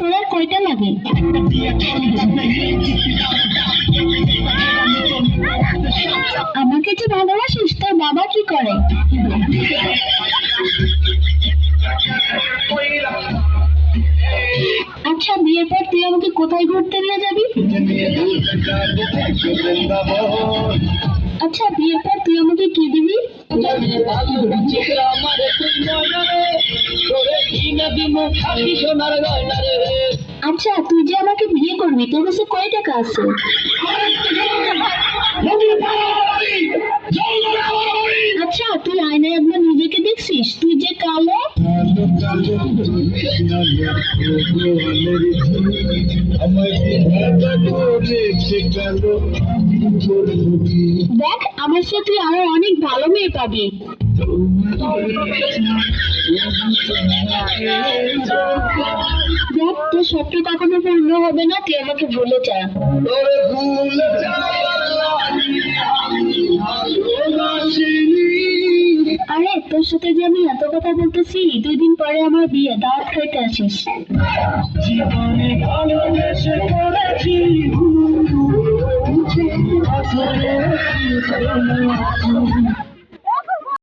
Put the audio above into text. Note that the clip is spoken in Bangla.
তোর আর কয়টা লাগে? আমাকে যে ভালোবাসিস, তোর বাবা কি করে? আচ্ছা, বিয়ের পর তুই আমাকে কোথায় ঘুরতে নিয়ে যাবি? আচ্ছা, বিয়ের পর তুই আমাকে কি দিবি? আচ্ছা, তুই যে আমাকে বিয়ে করবি, তোর কাছে কয় টাকা আছে? আচ্ছা, তুই আয়নায় একবার নিজেকে দেখছিস? তুই যে কালো। দেখ, আমার সাথে তুই আরো অনেক ভালো মেয়ে পাবি। দেখ, তোর স্বপ্ন কখনো পূর্ণ হবে না, তুই আমাকে ভুলে যা। আরে, তোর সাথে যে আমি এত কথা বলতেছি, 2 দিন পরে আমার বিয়ে, দাওয়াত খাইতে আসিস। জীবনে ভালোবেসে করেছি